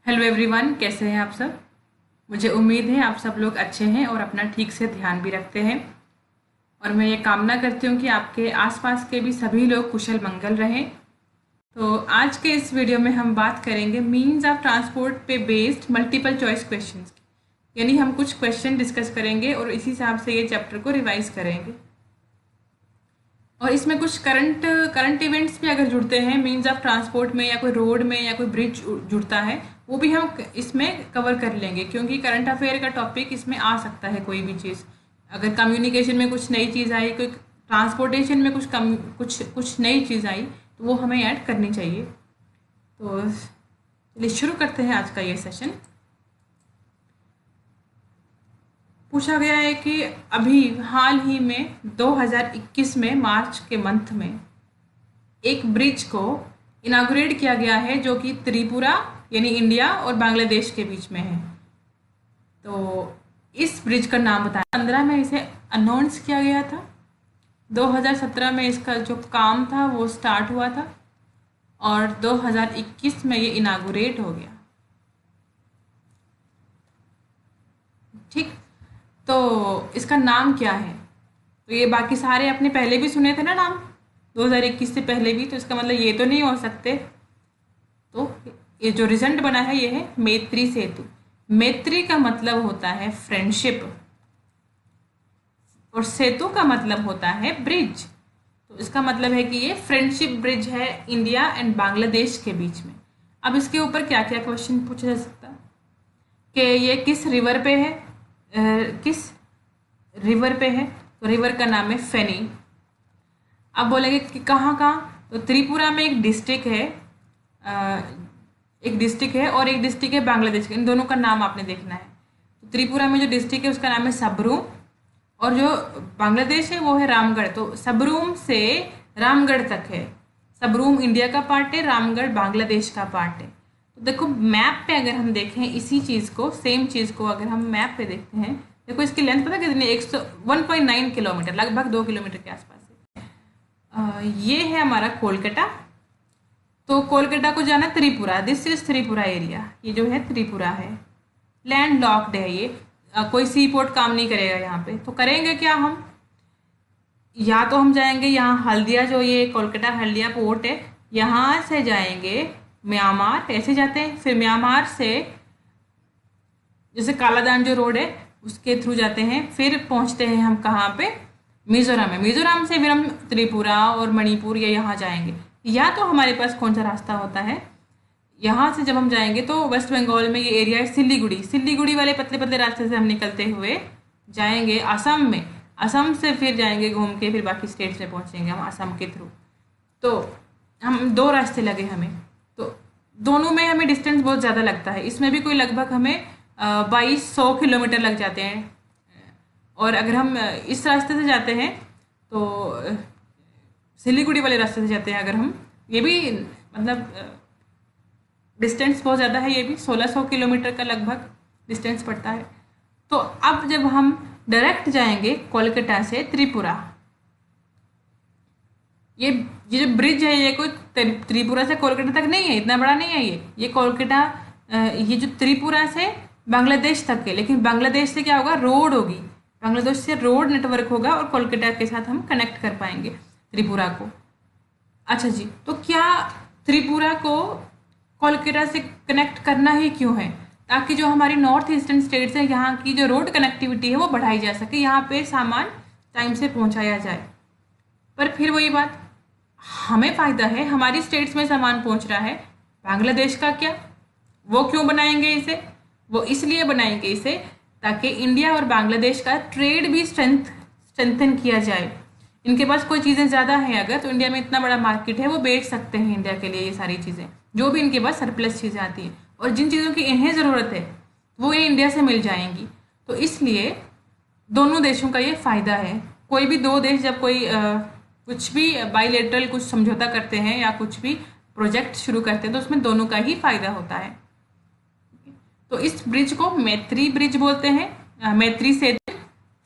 Hello everyone, कैसे हैं आप सब। मुझे उम्मीद है आप सब लोग अच्छे हैं और अपना ठीक से ध्यान भी रखते हैं। और मैं ये कामना करती हूँ कि आपके आसपास के भी सभी लोग कुशल मंगल रहें। तो आज के इस वीडियो में हम बात करेंगे मीन्स ऑफ ट्रांसपोर्ट पे बेस्ड मल्टीपल चॉइस क्वेश्चंस की। यानी हम कुछ क्वेश्चन डिस्कस करेंगे और इसी हिसाब से ये चैप्टर को रिवाइज करेंगे। और इसमें कुछ करंट इवेंट्स भी अगर जुड़ते हैं मीन्स ऑफ ट्रांसपोर्ट में, या कोई रोड में, या कोई ब्रिज जुड़ता है, वो भी हम इसमें कवर कर लेंगे, क्योंकि करंट अफेयर का टॉपिक इसमें आ सकता है। कोई भी चीज़ अगर कम्युनिकेशन में कुछ नई चीज़ आई, कोई ट्रांसपोर्टेशन में कुछ नई चीज़ आई, तो वो हमें ऐड करनी चाहिए। तो चलिए शुरू करते हैं आज का ये सेशन। पूछा गया है कि अभी हाल ही में 2021 में मार्च के मंथ में एक ब्रिज को इनागुरेट किया गया है, जो कि त्रिपुरा यानी इंडिया और बांग्लादेश के बीच में है। तो इस ब्रिज का नाम बताएं। 15 में इसे अनाउंस किया गया था। 2017 में इसका जो काम था वो स्टार्ट हुआ था और 2021 में ये इनागुरेट हो गया। ठीक, तो इसका नाम क्या है? तो ये बाकी सारे अपने पहले भी सुने थे ना नाम, 2021 से पहले भी, तो इसका मतलब ये तो नहीं हो सकते। तो ये जो रिजल्ट बना है ये है मैत्री सेतु। मैत्री का मतलब होता है फ्रेंडशिप और सेतु का मतलब होता है ब्रिज। तो इसका मतलब है कि ये फ्रेंडशिप ब्रिज है इंडिया एंड बांग्लादेश के बीच में। अब इसके ऊपर क्या क्या क्वेश्चन पूछा जा सकता है कि ये किस रिवर पे है, किस रिवर पे है? तो रिवर का नाम है फेनी। अब बोलेंगे कि कहाँ कहाँ, तो त्रिपुरा में एक डिस्ट्रिक्ट है, और एक डिस्ट्रिक्ट है बांग्लादेश का। इन दोनों का नाम आपने देखना है। तो त्रिपुरा में जो डिस्ट्रिक्ट है उसका नाम है सबरूम, और जो बांग्लादेश है वो है रामगढ़। तो सबरूम से रामगढ़ तक है। सबरूम इंडिया का पार्ट है, रामगढ़ बांग्लादेश का पार्ट है। तो देखो मैप पे अगर हम देखें इसी चीज़ को, सेम चीज़ को अगर हम मैप पे देखते हैं, देखो इसकी लेंथ पता कितनी है? 1.9 किलोमीटर, लगभग 2 किलोमीटर के आसपास है। ये है हमारा कोलकाता। तो कोलकाता को जाना Tripura, this is Tripura area. ये जो है त्रिपुरा है, लैंड लॉक्ड है ये। कोई सी पोर्ट काम नहीं करेगा यहाँ पे। तो करेंगे क्या हम? या तो हम जाएंगे यहाँ हल्दिया, जो ये कोलकाता हल्दिया पोर्ट है, यहाँ से जाएंगे म्यांमार, ऐसे जाते हैं। फिर म्यांमार से जैसे कालादान जो रोड है उसके थ्रू जाते हैं, फिर पहुँचते हैं हम कहाँ पे? मिजोरम है। मिजोरम से फिर हम त्रिपुरा और मणिपुर या यहाँ जाएंगे। या तो हमारे पास कौन सा रास्ता होता है, यहाँ से जब हम जाएंगे तो वेस्ट बंगाल में ये एरिया है सिलीगुड़ी, सिलीगुड़ी वाले पतले पतले रास्ते से हम निकलते हुए जाएंगे असम में। असम से फिर जाएंगे घूम के, फिर बाकी स्टेट्स में पहुँचेंगे हम असम के थ्रू। तो हम दो रास्ते लगे हमें। तो दोनों में हमें डिस्टेंस बहुत ज़्यादा लगता है। इसमें भी कोई लगभग हमें 2200 किलोमीटर लग जाते हैं। और अगर हम इस रास्ते से जाते हैं तो सिलीगुड़ी वाले रास्ते से जाते हैं अगर हम, ये भी मतलब डिस्टेंस बहुत ज़्यादा है। ये भी 1600 किलोमीटर का लगभग डिस्टेंस पड़ता है। तो अब जब हम डायरेक्ट जाएंगे कोलकाता से त्रिपुरा, ये जो ब्रिज है ये कोई त्रिपुरा से कोलकाता तक नहीं है, इतना बड़ा नहीं है ये कोलकाता, ये जो त्रिपुरा से बांग्लादेश तक है। लेकिन बांग्लादेश से क्या होगा? रोड होगी, बांग्लादेश से रोड नेटवर्क होगा और कोलकाता के साथ हम कनेक्ट कर पाएंगे त्रिपुरा को। अच्छा जी, तो क्या त्रिपुरा को कोलकाता से कनेक्ट करना ही क्यों है? ताकि जो हमारी नॉर्थ ईस्टर्न स्टेट्स है यहाँ की जो रोड कनेक्टिविटी है वो बढ़ाई जा सके, यहाँ पे सामान टाइम से पहुँचाया जाए। पर फिर वही बात, हमें फ़ायदा है, हमारी स्टेट्स में सामान पहुँच रहा है, बांग्लादेश का क्या? वो क्यों बनाएंगे इसे? वो इसलिए बनाएंगे इसे ताकि इंडिया और बांग्लादेश का ट्रेड भी स्ट्रेंथन किया जाए। इनके पास कोई चीज़ें ज़्यादा हैं अगर, तो इंडिया में इतना बड़ा मार्केट है, वो बेच सकते हैं इंडिया के लिए ये सारी चीज़ें, जो भी इनके पास सरप्लस चीज़ें आती हैं। और जिन चीज़ों की इन्हें ज़रूरत है वो ये इंडिया से मिल जाएंगी। तो इसलिए दोनों देशों का ये फ़ायदा है। कोई भी दो देश जब कोई कुछ भी बाइलेटरल कुछ समझौता करते हैं या कुछ भी प्रोजेक्ट शुरू करते हैं तो उसमें दोनों का ही फ़ायदा होता है। तो इस ब्रिज को मैत्री ब्रिज बोलते हैं, मैत्री सेतु,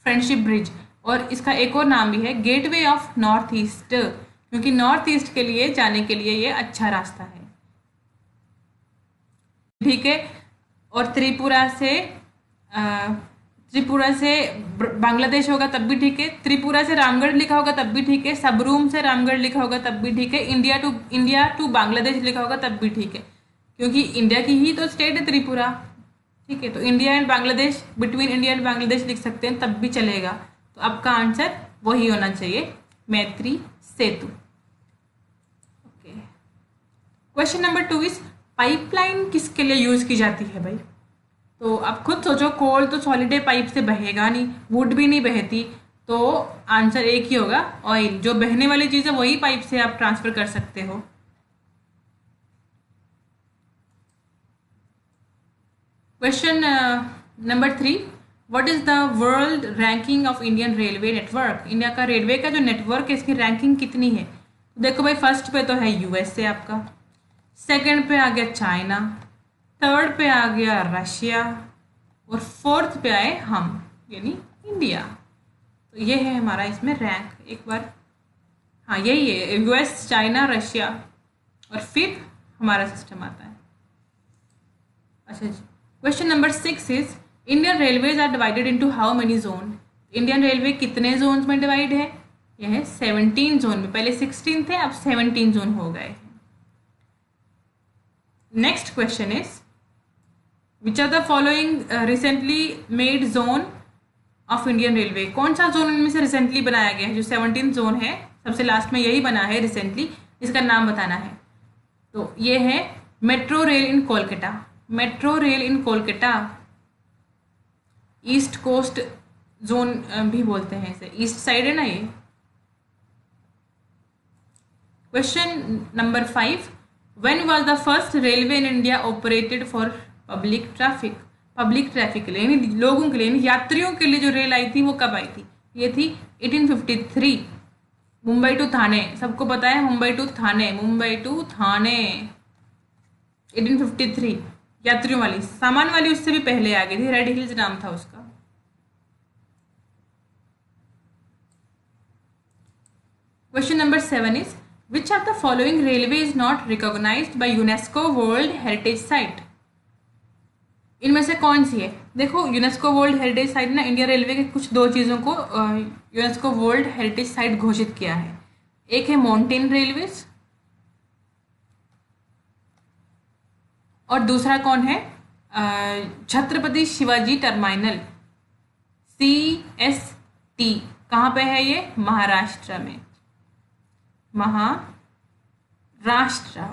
फ्रेंडशिप ब्रिज। और इसका एक और नाम भी है गेटवे ऑफ नॉर्थ ईस्ट, क्योंकि नॉर्थ ईस्ट के लिए जाने के लिए ये अच्छा रास्ता है। ठीक है। और त्रिपुरा से बांग्लादेश होगा तब भी ठीक है, त्रिपुरा से रामगढ़ लिखा होगा तब भी ठीक है, सबरूम से रामगढ़ लिखा होगा तब भी ठीक है, इंडिया टू बांग्लादेश लिखा होगा तब भी ठीक है, क्योंकि इंडिया की ही तो स्टेट है त्रिपुरा। ठीक है, तो India and Bangladesh, between India and Bangladesh लिख सकते हैं तब भी चलेगा। तो आपका आंसर वही होना चाहिए, Maitri Setu. Okay, question number 2 is pipeline किसके लिए यूज की जाती है भाई? तो आप खुद सोचो, कोल तो सॉलिड पाइप से बहेगा नहीं, वुड भी नहीं बहती, तो आंसर एक ही होगा, ऑयल। जो बहने वाली चीज़ है वही पाइप से आप ट्रांसफर कर सकते हो। Question number 3, what is the world ranking of Indian railway network? India का रेलवे का जो नेटवर्क है इसकी रैंकिंग कितनी है? देखो भाई, फर्स्ट पे तो है यूएसए आपका, सेकंड पे आ गया चाइना, थर्ड पे आ गया रशिया, और फोर्थ पे आए हम, यानी इंडिया। तो ये है हमारा इसमें रैंक। एक बार, हाँ यही है, यूएस, चाइना, रशिया, और फिर हमारा सिस्टम आता है। अच्छा जी, question number 6 is Indian Railways are divided into how many zone? Indian railway कितने जोन्स में डिवाइड है? यह है 17 जोन में, पहले 16 थे, अब 17 जोन हो गए। Next question is which are the following recently made zone of Indian railway? कौन सा जोन इनमें से रिसेंटली बनाया गया है? जो 17 जोन है, सबसे लास्ट में यही बना है रिसेंटली, इसका नाम बताना है। तो ये है metro rail in Kolkata, metro rail in Kolkata, east coast zone भी बोलते हैं इसे, ईस्ट साइड है ना ये। Question number 5, when was the first railway in India operated for public traffic? Public traffic के लिए, यानी लोगों के लिए, यानी यात्रियों के लिए जो रेल आई थी वो कब आई थी? ये थी 1853, मुंबई टू थाने। सबको पता है मुंबई टू थाने, मुंबई टू थाने 1853। यात्रियों वाली, सामान वाली उससे भी पहले आ गई थी, रेड हिल्स नाम था उसका। Question number 7 is which are the following railway is not recognized by UNESCO world heritage site? इनमें से कौन सी है? देखो, यूनेस्को वर्ल्ड हेरिटेज साइट ना, इंडिया रेलवे के कुछ दो चीज़ों को यूनेस्को वर्ल्ड हेरिटेज साइट घोषित किया है। एक है माउंटेन रेलवेज, और दूसरा कौन है? Chhatrapati Shivaji terminal, CST। कहाँ पे है ये? महाराष्ट्र में, महाराष्ट्र,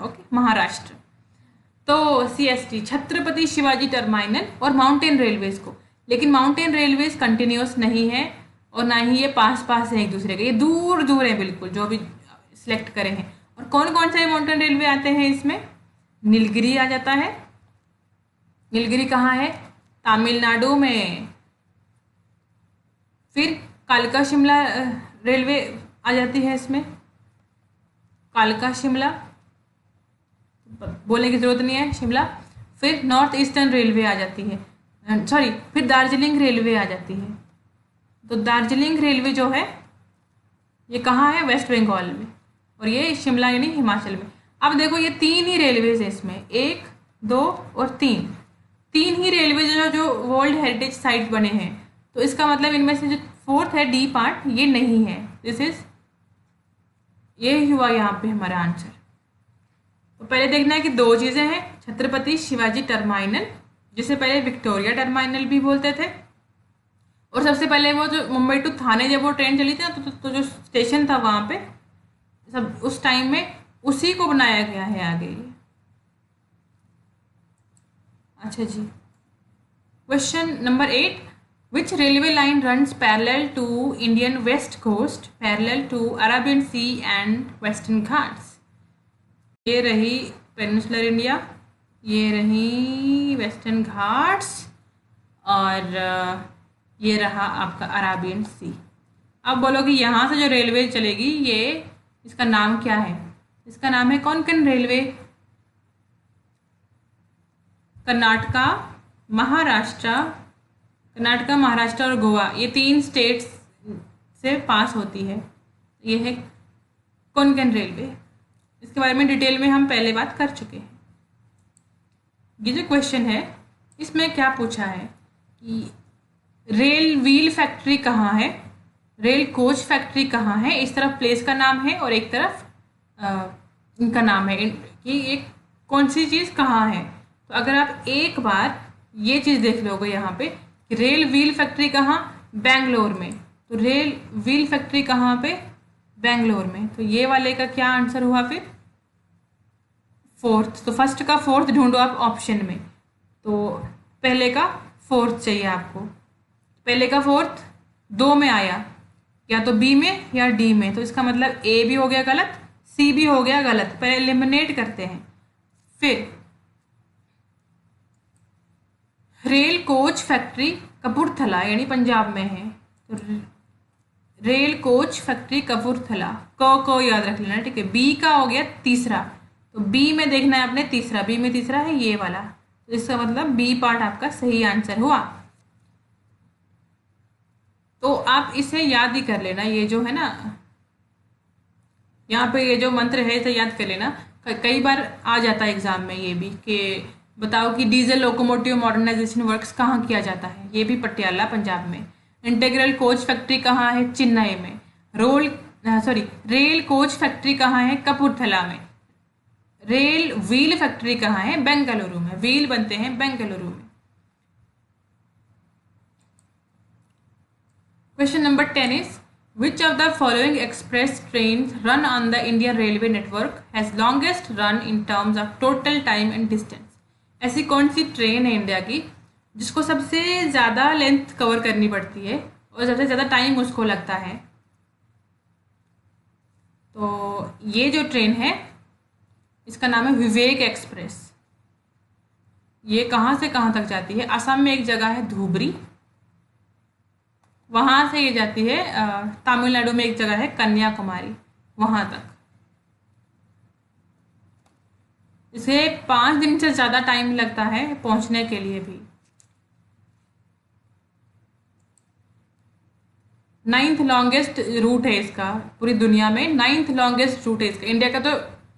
ओके, महाराष्ट्र। तो CST, छत्रपति शिवाजी टर्मिनल, और माउंटेन रेलवेज को, लेकिन माउंटेन रेलवेज कंटिन्यूस नहीं है और ना ही ये पास पास है एक दूसरे के, ये दूर दूर है बिल्कुल, जो भी सिलेक्ट करे हैं। और कौन कौन से माउंटेन रेलवे आते हैं इसमें? नीलगिरी आ जाता है। नीलगिरी कहाँ है? तमिलनाडु में। फिर कालका शिमला रेलवे आ जाती है इसमें, कालका शिमला, बोलने की जरूरत नहीं है, शिमला। फिर नॉर्थ ईस्टर्न रेलवे आ जाती है, सॉरी, फिर दार्जिलिंग रेलवे आ जाती है। तो दार्जिलिंग रेलवे जो है ये कहाँ है? वेस्ट बंगाल में, और ये शिमला यानी हिमाचल में। अब देखो, ये 3 ही रेलवेज है इसमें, 1, 2 और 3, 3 ही रेलवेज जो वर्ल्ड हेरिटेज साइट बने हैं। तो इसका मतलब इनमें से जो फोर्थ है, D पार्ट, ये नहीं है। दिस इज, ये हुआ यहाँ पे हमारा आंसर। तो पहले देखना है कि 2 चीज़ें हैं, छत्रपति शिवाजी टर्मिनल, जिसे पहले विक्टोरिया टर्मिनल भी बोलते थे, और सबसे पहले वो जो मुंबई टू थाने जब वो ट्रेन चली थी ना, तो जो स्टेशन था वहाँ पे सब उस टाइम में उसी को बनाया गया है आगे ये। अच्छा जी, question number 8, which railway line runs parallel to Indian west coast, parallel to Arabian Sea and Western Ghats? ये रही पेनिनसुलर इंडिया, ये रही वेस्टर्न घाट्स, और ये रहा आपका अराबियन सी। अब बोलो कि यहाँ से जो रेलवे चलेगी, ये इसका नाम क्या है? इसका नाम है कोंकण रेलवे। कर्नाटका, महाराष्ट्र और गोवा, ये 3 स्टेट्स से पास होती है। ये है कोंकण रेलवे। इसके बारे में डिटेल में हम पहले बात कर चुके हैं। ये जो क्वेश्चन है इसमें क्या पूछा है कि रेल व्हील फैक्ट्री कहाँ है, रेल कोच फैक्ट्री कहाँ है, इस तरफ प्लेस का नाम है और एक तरफ इनका नाम है कि एक कौन सी चीज़ कहाँ है। तो अगर आप एक बार ये चीज़ देख लोगे यहाँ पे कि रेल व्हील फैक्ट्री कहाँ, बेंगलोर में, तो रेल व्हील फैक्ट्री कहाँ पे, बेंगलोर में, तो ये वाले का क्या आंसर हुआ फिर, फोर्थ। तो फर्स्ट का फोर्थ ढूंढो आप ऑप्शन में, तो पहले का फोर्थ चाहिए आपको, पहले का फोर्थ दो में आया, या तो बी में या डी में, तो इसका मतलब ए भी हो गया गलत, सी भी हो गया गलत। पहले एलिमिनेट करते हैं। फिर रेल कोच फैक्ट्री कपूरथला यानी पंजाब में है, तो रेल कोच फैक्ट्री कपूरथला, को याद रख लेना, ठीक है। बी का हो गया तीसरा, तो बी में देखना है आपने तीसरा, बी में तीसरा है ये वाला, तो इसका मतलब बी पार्ट आपका सही आंसर हुआ। तो आप इसे याद ही कर लेना, ये जो है ना यहाँ पे ये जो मंत्र है इसे याद कर लेना। कई बार आ जाता है एग्जाम में ये भी कि बताओ कि डीजल लोकोमोटिव मॉडर्नाइजेशन वर्क्स कहाँ किया जाता है, ये भी पटियाला पंजाब में। इंटीग्रल कोच फैक्ट्री कहाँ है, चेन्नई में। रेल कोच फैक्ट्री कहाँ है, कपूरथला में। रेल व्हील फैक्ट्री कहाँ है, बेंगलुरु में, व्हील बनते हैं बेंगलुरु में। Question number 10 is, which of the following express trains run on the Indian Railway network has longest run in terms of total time and distance? ऐसी कौन सी ट्रेन है इंडिया की जिसको सबसे ज़्यादा लेंथ कवर करनी पड़ती है और सबसे ज़्यादा टाइम उसको लगता है? तो ये जो ट्रेन है इसका नाम है विवेक एक्सप्रेस। ये कहाँ से कहाँ तक जाती है? असम में एक जगह है धुबरी, वहाँ से ये जाती है तमिलनाडु में एक जगह है कन्याकुमारी, वहाँ तक। इसे 5 दिन से ज़्यादा टाइम लगता है पहुँचने के लिए भी। 9th लॉन्गेस्ट रूट है इसका, पूरी दुनिया में 9th लॉन्गेस्ट रूट है इसका। इंडिया का तो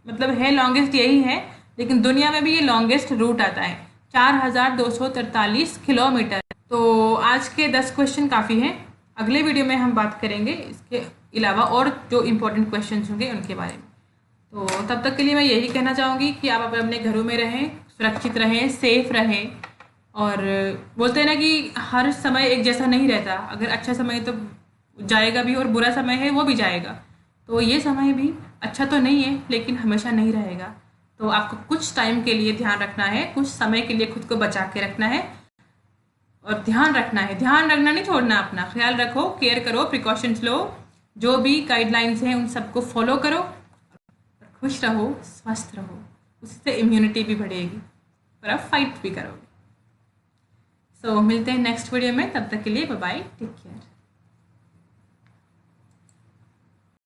मतलब है लॉन्गेस्ट यही है, लेकिन दुनिया में भी ये लॉन्गेस्ट रूट आता है, 4243 किलोमीटर। तो आज के 10 क्वेश्चन काफ़ी हैं। अगले वीडियो में हम बात करेंगे इसके अलावा और जो इम्पोर्टेंट क्वेश्चन होंगे उनके बारे में। तो तब तक के लिए मैं यही कहना चाहूँगी कि आप अपने घरों में रहें, सुरक्षित रहें, सेफ रहें। और बोलते हैं ना कि हर समय एक जैसा नहीं रहता, अगर अच्छा समय तो जाएगा भी और बुरा समय है वो भी जाएगा। तो ये समय भी अच्छा तो नहीं है लेकिन हमेशा नहीं रहेगा। तो आपको कुछ टाइम के लिए ध्यान रखना है, कुछ समय के लिए खुद को बचा के रखना है और ध्यान रखना है, ध्यान रखना नहीं छोड़ना, अपना ख्याल रखो, केयर करो, प्रिकॉशंस लो, जो भी गाइडलाइंस हैं उन सबको फॉलो करो और खुश रहो, स्वस्थ रहो, उससे इम्यूनिटी भी बढ़ेगी और आप फाइट भी करोगे। सो मिलते हैं नेक्स्ट वीडियो में, तब तक के लिए बाय बाय, टेक केयर।